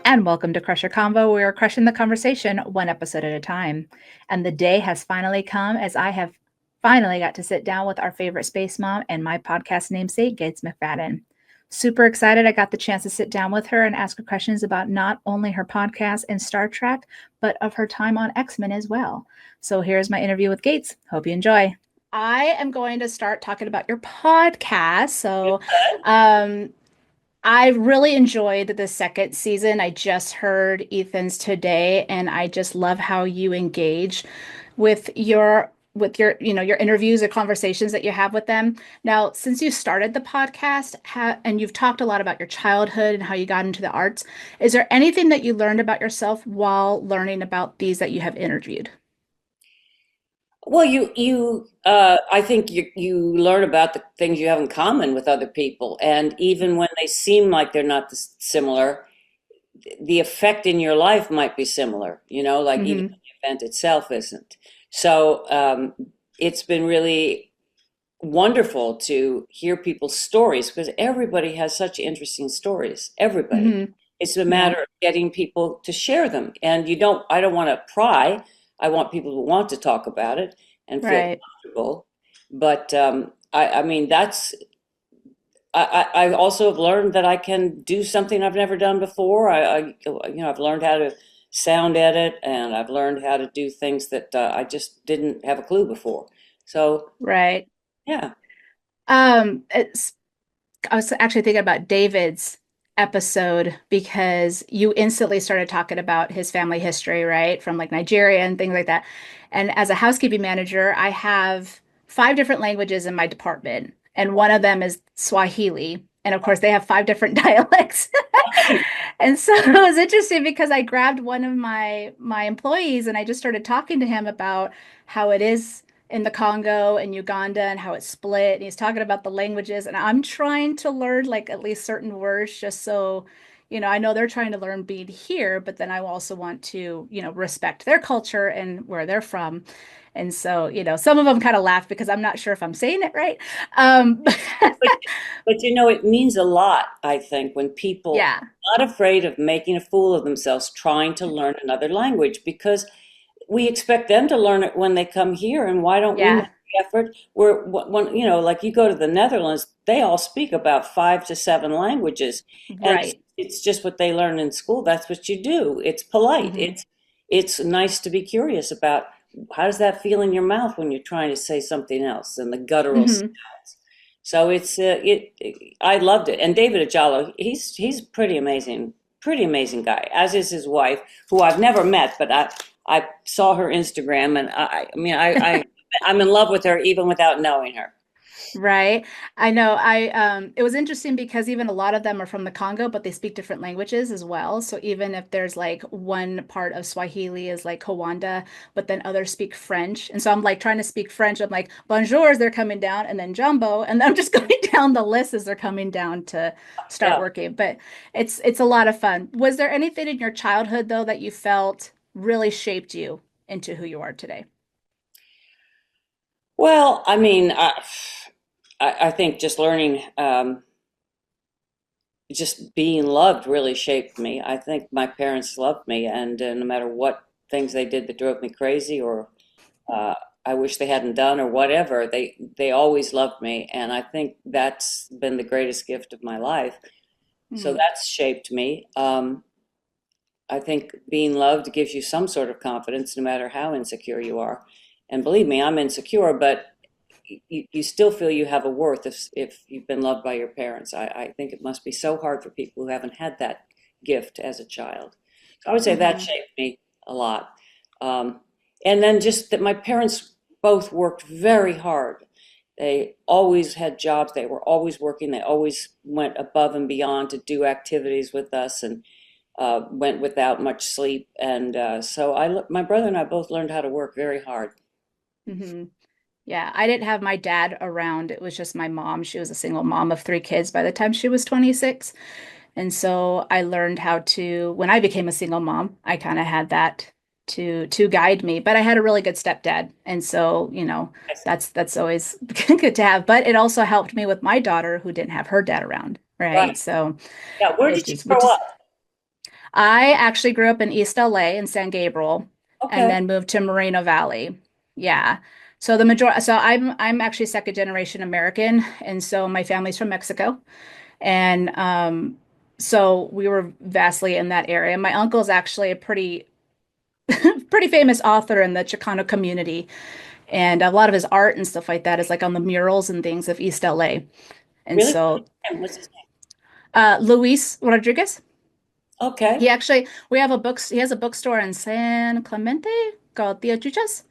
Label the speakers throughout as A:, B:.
A: And welcome to Crusher Convo. We are crushing the conversation one episode at a time. And the day has finally come as I have finally got to sit down with our favorite space mom and my podcast namesake, Gates McFadden. Super excited I got the chance to sit down with her and ask her questions about not only her podcast and Star Trek, but of her time on X-Men as well. So here's my interview with Gates. Hope you enjoy. I am going to start talking about your podcast. I really enjoyed the second season. I just heard Ethan's today, and I just love how you engage with your your interviews or conversations that you have with them. Now, since you started the podcast and you've talked a lot about your childhood and how you got into the arts, is there anything that you learned about yourself while learning about these that you have interviewed?
B: Well, I think you learn about the things you have in common with other people, and even when they seem like they're not similar, the effect in your life might be similar. Like even
A: Hmm.
B: the event itself isn't. So it's been really wonderful to hear people's stories because everybody has such interesting stories. Everybody.
A: Hmm.
B: It's a
A: Yeah.
B: matter of getting people to share them, and I don't want to pry. I want people who want to talk about it and feel
A: Right.
B: comfortable. But I mean, I also have learned that I can do something I've never done before. I've learned how to sound edit, and I've learned how to do things that I just didn't have a clue before. So
A: Right.
B: yeah,
A: It's I was actually thinking about David's episode because you instantly started talking about his family history, right? From like Nigeria and things like that. And as a housekeeping manager, I have five different languages in my department, and one of them is Swahili. And of course, they have five different dialects. And so it was interesting because I grabbed one of my employees and I just started talking to him about how it is in the Congo and Uganda and how it's split. And he's talking about the languages. And I'm trying to learn like at least certain words just so, I know they're trying to learn being here, but then I also want to, respect their culture and where they're from. And so, some of them kind of laugh because I'm not sure if I'm saying it right. Um,
B: but it means a lot. I think when people
A: yeah,
B: are not afraid of making a fool of themselves trying to learn another language because we expect them to learn it when they come here, and why don't we make
A: yeah,
B: the effort? Like you go to the Netherlands, they all speak about 5 to 7 languages, and
A: right.
B: it's just what they learn in school. That's what you do. It's polite.
A: Hmm.
B: It's nice to be curious about how does that feel in your mouth when you're trying to say something else, and the guttural
A: Hmm.
B: sounds. So I loved it. And David Ajalo, he's pretty amazing guy, as is his wife, who I've never met, but I saw her Instagram, and I'm in love with her even without knowing her.
A: Right. I know. It was interesting because even a lot of them are from the Congo, but they speak different languages as well. So even if there's like one part of Swahili is like Rwanda, but then others speak French. And so I'm like trying to speak French. I'm like, bonjour as they're coming down, and then jumbo. And then I'm just going down the list as they're coming down to start
B: Yeah.
A: working. But it's a lot of fun. Was there anything in your childhood though that you felt really shaped you into who you are today?
B: Well, I mean, I think just learning, just being loved really shaped me. I think my parents loved me, and no matter what things they did that drove me crazy or uh, I wish they hadn't done or whatever, they always loved me, and I think that's been the greatest gift of my life. So
A: Hmm.
B: that's shaped me. I think being loved gives you some sort of confidence, no matter how insecure you are. And believe me, I'm insecure, but you still feel you have a worth if you've been loved by your parents. I think it must be so hard for people who haven't had that gift as a child. So I would say that
A: Hmm.
B: shaped me a lot. Um, and then just that my parents both worked very hard. They always had jobs. They were always working. They always went above and beyond to do activities with us, and went without much sleep. And so my brother and I both learned how to work very hard.
A: Hmm. Yeah, I didn't have my dad around. It was just my mom. She was a single mom of three kids by the time she was 26. And so I learned how to, when I became a single mom, I kind of had that to guide me. But I had a really good stepdad. And so, that's always good to have. But it also helped me with my daughter who didn't have her dad around,
B: Right.
A: right? So
B: Yeah. Where
A: it's
B: did you
A: just,
B: grow
A: which is,
B: up?
A: I actually grew up in East LA in San Gabriel and
B: Okay.
A: then moved to Moreno Valley. Yeah. So I'm actually second generation American, and so my family's from Mexico. And so we were vastly in that area. My uncle's actually a pretty famous author in the Chicano community, and a lot of his art and stuff like that is like on the murals and things of East LA. And
B: Really?
A: so
B: What's his
A: Luis Rodriguez,
B: name? Okay.
A: he has a bookstore in San Clemente called Tio Chuchas.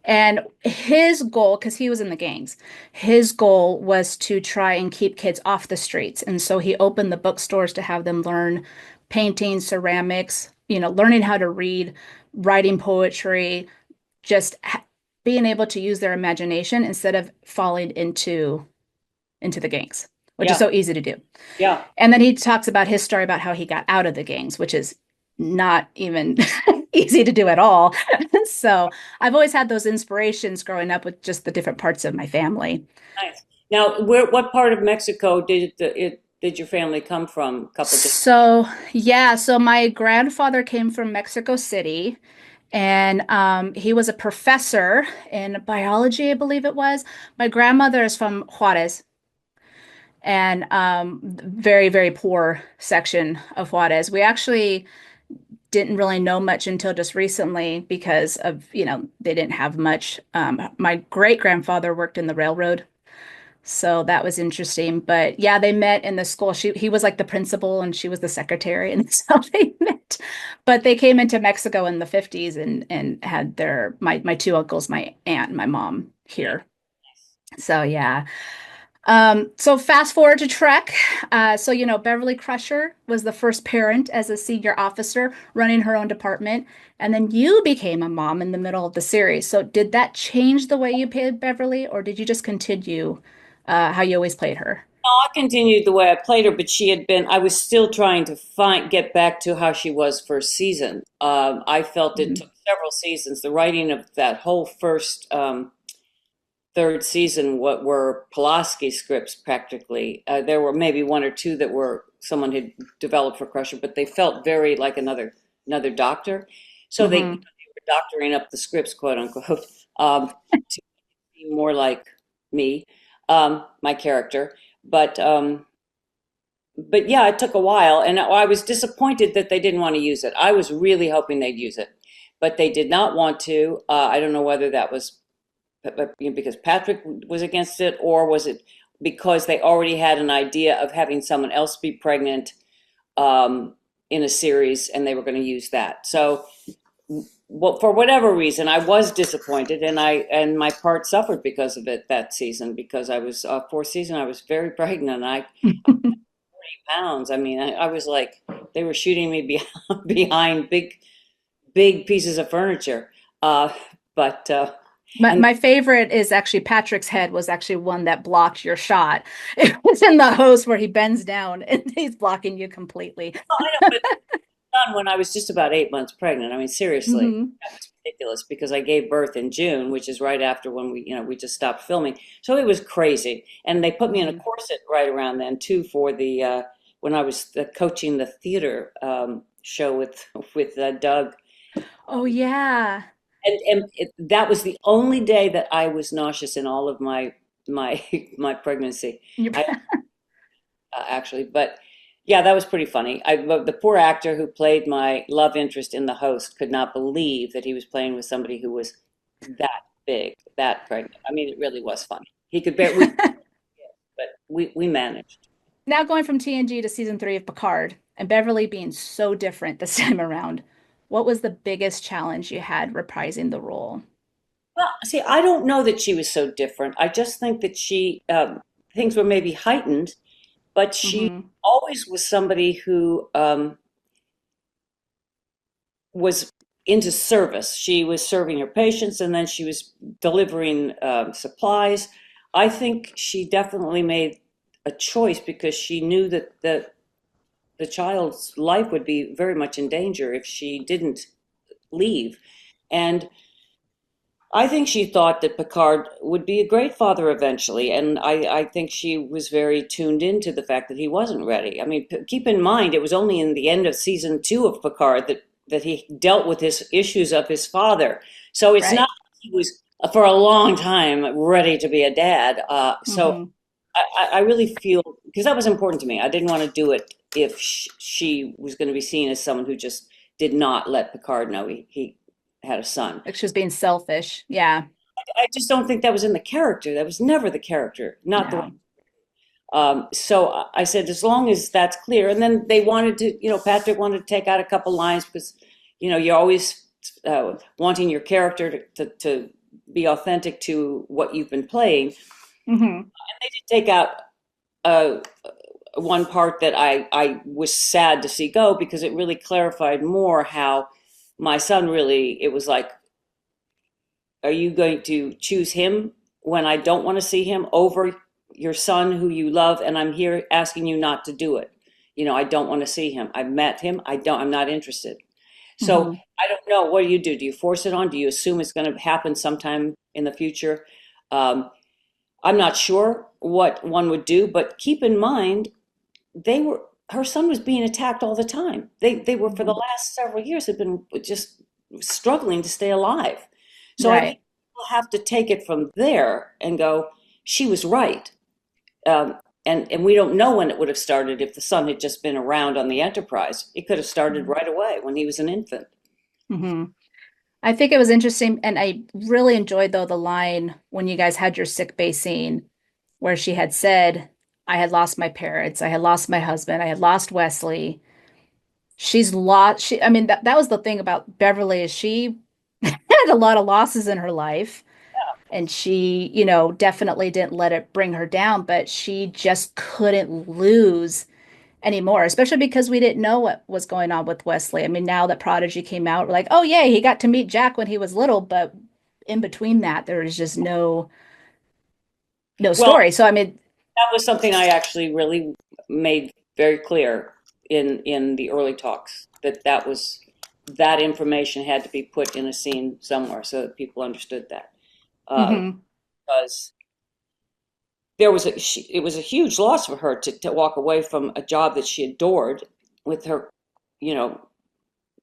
A: And his goal, because he was in the gangs, his goal was to try and keep kids off the streets. And so he opened the bookstores to have them learn painting, ceramics, learning how to read, writing poetry, just being able to use their imagination instead of falling into the gangs, which is
B: Yeah.
A: so easy to do.
B: Yeah.
A: And then he talks about his story about how he got out of the gangs, which is not even easy to do at all. So I've always had those inspirations growing up with just the different parts of my family.
B: Nice. Now, what part of Mexico did your family come from? A couple of
A: So yeah, so my grandfather came from Mexico City, and he was a professor in biology, I believe it was. My grandmother is from Juarez, and very, very poor section of Juarez. We actually didn't really know much until just recently because of, they didn't have much. My great grandfather worked in the railroad, so that was interesting. But yeah, they met in the school. He was like the principal and she was the secretary, and so they met. But they came into Mexico in the 50s and had my two uncles, my aunt, and my mom here. So yeah. So fast forward to Trek. So Beverly Crusher was the first parent as a senior officer running her own department, and then you became a mom in the middle of the series. So did that change the way you played Beverly, or did you just continue how you always played her?
B: I continued the way I played her, but I was still trying to get back to how she was first season. I felt it
A: Mhm.
B: took several seasons. The writing of that whole first third season, what were Pulaski scripts practically. There were maybe one or two that were someone had developed for Crusher, but they felt very like another doctor. So they
A: Hmm.
B: were doctoring up the scripts, quote unquote, to be more like me, my character. But but yeah, it took a while, and I was disappointed that they didn't want to use it. I was really hoping they'd use it, but they did not want to. I don't know whether that was because Patrick was against it, or was it because they already had an idea of having someone else be pregnant um, in a series, and they were going to use that. So, well, for whatever reason, I was disappointed, and my part suffered because of it that season. Because I was fourth season, I was very pregnant. I pounds. I mean, I was like they were shooting me behind big pieces of furniture. Uh, but
A: My,
B: and
A: my favorite is actually Patrick's head was actually one that blocked your shot. It was in the host where he bends down and he's blocking you completely.
B: I know, but done when I was just about 8 months pregnant. I mean, seriously,
A: Hmm.
B: that was ridiculous because I gave birth in June, which is right after when we just stopped filming. So it was crazy, and they put me in a
A: Hmm.
B: corset right around then too for the when I was coaching the theater show with Doug.
A: Oh yeah.
B: That was the only day that I was nauseous in all of my my pregnancy.
A: You're-
B: I actually, but Yeah, that was pretty funny. The poor actor who played my love interest in The Host could not believe that he was playing with somebody who was that big, that pregnant. I mean, it really was funny. He could bear, but we managed.
A: Now going from TNG to season 3 of Picard and Beverly being so different this time around, what was the biggest challenge you had reprising the role?
B: Well, see, I don't know that she was so different. I just think that things were maybe heightened, but she
A: Hmm.
B: always was somebody who was into service. She was serving her patients and then she was delivering supplies. I think she definitely made a choice because she knew that the child's life would be very much in danger if she didn't leave. And I think she thought that Picard would be a great father eventually, and I think she was very tuned into the fact that he wasn't ready. I mean, keep in mind, it was only in the end of season 2 of Picard that he dealt with his issues of his father. So it's not
A: Right.
B: like he was for a long time ready to be a dad. So
A: Hmm.
B: I really feel because that was important to me. I didn't want to do it if she was going to be seen as someone who just did not let Picard know he had a son.
A: Like she was being selfish. Yeah.
B: I just don't think that was in the character. That was never the character, not the way.
A: No.
B: So I said, as long as that's clear. And then they wanted to, Patrick wanted to take out a couple lines because, you're always wanting your character to be authentic to what you've been playing.
A: Hmm.
B: They did take out uh, one part that I was sad to see go because it really clarified more how my son really, it was like, are you going to choose him when I don't want to see him over your son who you love? And I'm here asking you not to do it. I don't want to see him. I've met him. I'm not interested. So
A: Hmm.
B: I don't know. What do you do? Do you force it on? Do you assume it's going to happen sometime in the future? Um, I'm not sure what one would do, but keep in mind, her son was being attacked all the time. They were for the
A: Hmm.
B: last several years have been just struggling to stay alive. So I think
A: Right.
B: we'll have to take it from there and go, she was right. Um, and we don't know when it would have started if the son had just been around on the Enterprise. It could have started right away when he was an infant.
A: Hmm. I think it was interesting, and I really enjoyed though the line when you guys had your sick bay scene where she had said, I had lost my parents, I had lost my husband, I had lost Wesley. She's lost I mean that was the thing about Beverly is she had a lot of losses in her life and she, definitely didn't let it bring her down, but she just couldn't lose anymore, especially because we didn't know what was going on with Wesley. I mean, now that Prodigy came out, we're like, oh, yeah, he got to meet Jack when he was little, but in between that, there was just no
B: Well,
A: story. So, I mean,
B: that was something I actually really made very clear in the early talks that information had to be put in a scene somewhere so that people understood that.
A: hmm.
B: Because it was a huge loss for her to walk away from a job that she adored with her, you know,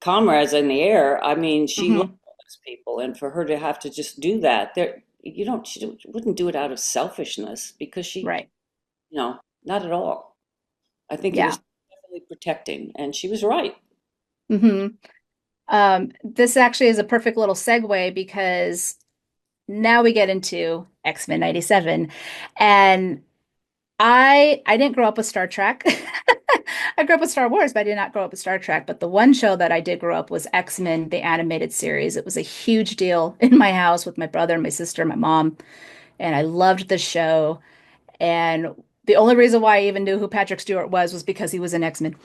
B: comrades in the air. I mean, she loved
A: Hmm.
B: all those people, and for her to have to just do that, she wouldn't do it out of selfishness because
A: Right.
B: not at all. I think it was
A: Yeah.
B: definitely protecting, and she was right.
A: hmm. This actually is a perfect little segue because now we get into X-Men 97. And I didn't grow up with Star Trek. I grew up with Star Wars, but I did not grow up with Star Trek. But the one show that I did grow up was X-Men, the animated series. It was a huge deal in my house with my brother, my sister, my mom, and I loved the show. And the only reason why I even knew who Patrick Stewart was because he was in X-Men.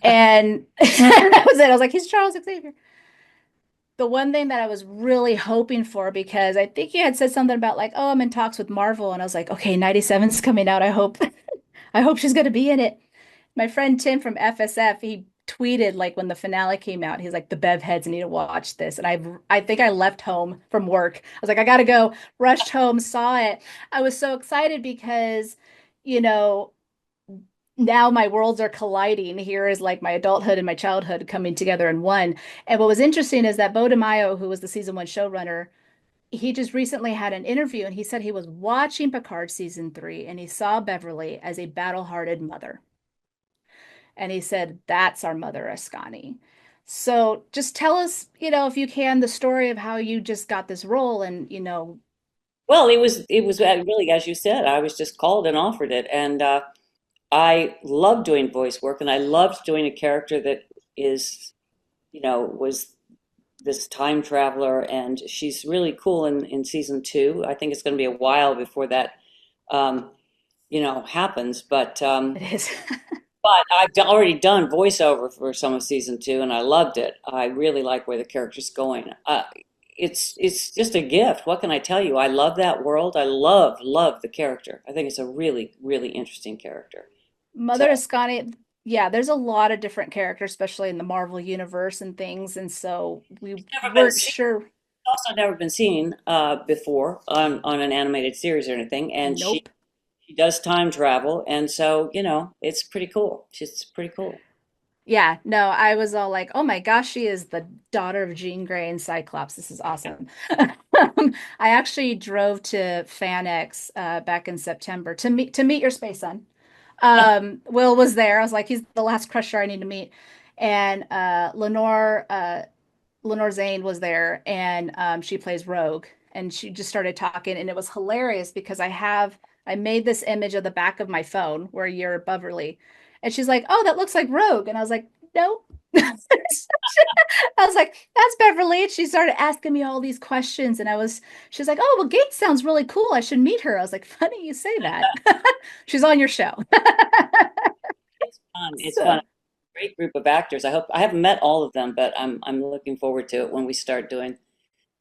A: And that was it. I was like, he's Charles Xavier. The one thing that I was really hoping for, because I think you had said something about like, oh, I'm in talks with Marvel, and I was like, okay, 97's coming out. I hope she's going to be in it. My friend Tim from FSF, he tweeted like when the finale came out, he's like, the Bev heads need to watch this. And I think I left home from work. I was like, I gotta go. Rushed home, saw it. I was so excited because, you know, now my worlds are colliding. Here is like my adulthood and my childhood coming together in one. And what was interesting is that Bo DeMaio, who was the season 1 showrunner, he just recently had an interview and he said he was watching Picard season 3 and he saw Beverly as a battle-hearted mother. And he said, that's our mother Ascani. So just tell us, if you can, the story of how you just got this role and,
B: Well, it was really, as you said, I was just called and offered it, and I love doing voice work, and I loved doing a character that is, was this time traveler, and she's really cool in season two. I think it's going to be a while before that, um, happens,
A: it is.
B: but I've already done voiceover for some of season two, and I loved it. I really like where the character's going. It's just a gift. What can I tell you? I love that world. I love the character. I think it's a really really interesting character. So
A: Mother Ascani, yeah, there's a lot of different characters, especially in the Marvel universe and things. And so we
B: never been
A: weren't
B: seen.
A: sure.
B: Also never been seen before on an animated series or anything, and
A: Nope.
B: she does time travel, and so it's pretty cool. She's pretty cool.
A: Yeah, no, I was all like, oh my gosh, she is the daughter of Jean Grey and Cyclops. This is awesome. I actually drove to FanX back in September to meet your space son. Will was there. I was like, he's the last Crusher I need to meet. And Lenore Zane was there, and she plays Rogue, and she just started talking, and it was hilarious because I made this image of the back of my phone where you're Beverly, and she's like, "Oh, that looks like Rogue," and I was like, "No." I was like, "That's Beverly." And she started asking me all these questions, and she's like, "Oh, well, Gates sounds really cool. I should meet her." I was like, "Funny you say that." She's on your show.
B: It's fun. It's fun.
A: So,
B: Great group of actors. I haven't met all of them, but I'm looking forward to it when we start doing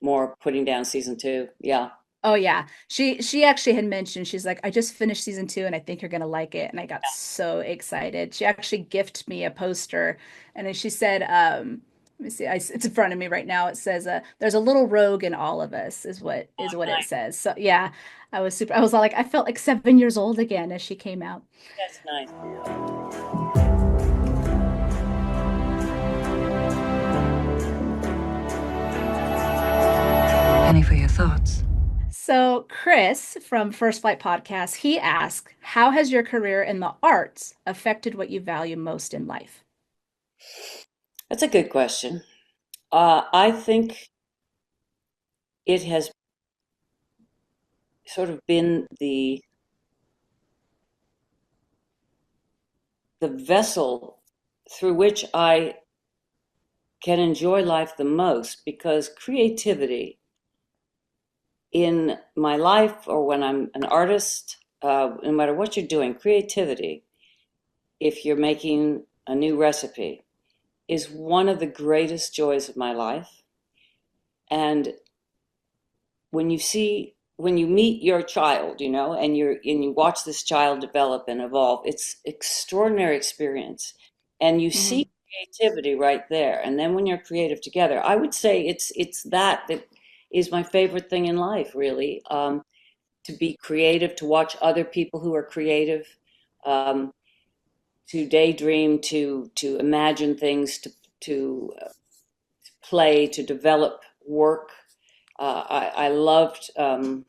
B: more putting down season two. Yeah.
A: oh yeah. She actually had mentioned she's like, I just finished season 2 and I think you're gonna like it. And I got so excited. She actually gifted me a poster and then she said, let me see, it's in front of me right now. It says, there's a little rogue in all of us, is what it
B: Nice.
A: says. So yeah, I was all like, I felt like 7 years old again as she came out.
B: That's nice.
C: Any for your thoughts?
A: So Chris from First Flight Podcast, he asked, how has your career in the arts affected what you value most in life?
B: That's a good question. I think it has sort of been the vessel through which I can enjoy life the most because creativity in my life or when I'm an artist, no matter what you're doing, creativity, if you're making a new recipe, is one of the greatest joys of my life. And when you meet your child, and you watch this child develop and evolve, it's extraordinary experience. And you
A: Hmm.
B: see creativity right there. And then when you're creative together, I would say it's that is my favorite thing in life, really. To be creative, to watch other people who are creative, um, to daydream, to imagine things, to play, to develop work. I loved when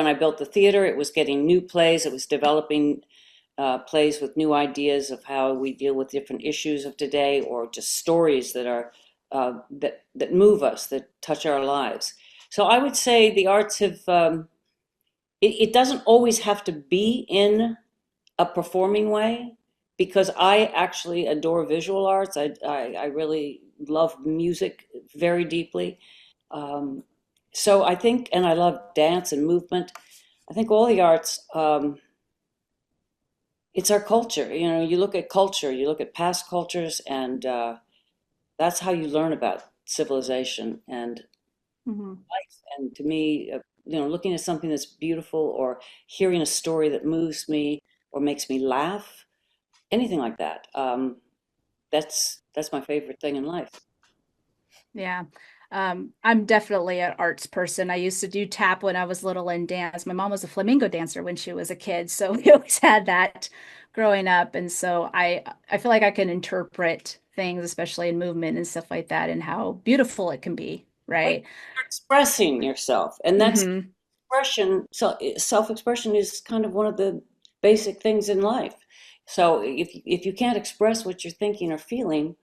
B: I built the theater. It was getting new plays. It was developing plays with new ideas of how we deal with different issues of today, or just stories that are that move us, that touch our lives. So I would say the arts have. It doesn't always have to be in a performing way because I actually adore visual arts. I really love music very deeply. Um, so I think, and I love dance and movement. I think all the arts, it's our culture. You look at culture, you look at past cultures, and that's how you learn about civilization and
A: Hmm.
B: life. And to me, looking at something that's beautiful or hearing a story that moves me or makes me laugh, anything like that. That's my favorite thing in life.
A: Yeah. I'm definitely an arts person. I used to do tap when I was little and dance. My mom was a flamenco dancer when she was a kid, so we always had that growing up. And so I feel like I can interpret things, especially in movement and stuff like that, and how beautiful it can be,
B: Right?
A: right?
B: You're expressing yourself, and that's
A: Hmm.
B: expression. So self-expression is kind of one of the basic things in life. So if you can't express what you're thinking or feeling,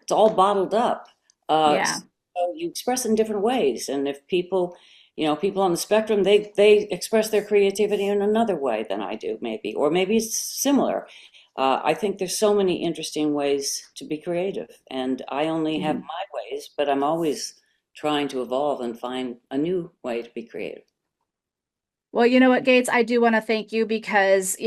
B: it's all bottled up.
A: Yeah.
B: So you express in different ways, and if people, people on the spectrum, they express their creativity in another way than I do, maybe, or maybe it's similar. I think there's so many interesting ways to be creative, and I only have
A: Mhm.
B: my ways, but I'm always trying to evolve and find a new way to be creative.
A: Well, you know what, Gates, I do want to thank you because,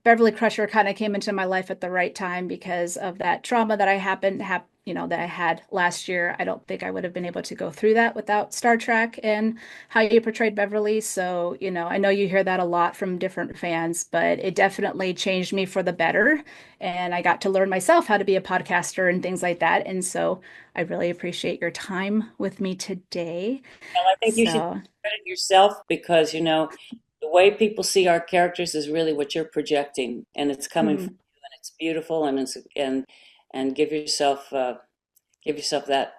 A: Beverly Crusher kind of came into my life at the right time because of that trauma that I happened to have, that I had last year. I don't think I would have been able to go through that without Star Trek and how you portrayed Beverly. So, I know you hear that a lot from different fans, but it definitely changed me for the better. And I got to learn myself how to be a podcaster and things like that. And so I really appreciate your time with me today.
B: Well, I think you should
A: So,
B: credit yourself because, the way people see our characters is really what you're projecting, and it's coming from
A: mhm.
B: you, and it's beautiful, and give yourself that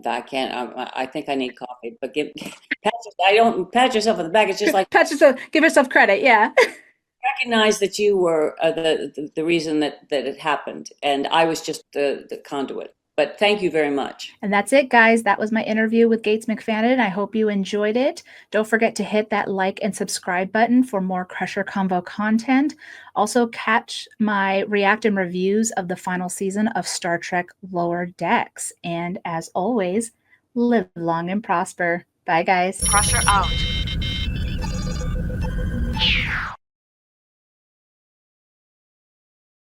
B: I can't. I think I need coffee, but I don't pat yourself on the back. It's just like
A: Pat yourself, give yourself credit. Yeah.
B: recognize that you were the reason that it happened, and I was just the conduit. But thank you very much.
A: And that's it, guys. That was my interview with Gates McFadden. I hope you enjoyed it. Don't forget to hit that like and subscribe button for more Crusher Convo content. Also, catch my react and reviews of the final season of Star Trek Lower Decks. And as always, live long and prosper. Bye, guys.
B: Crusher out.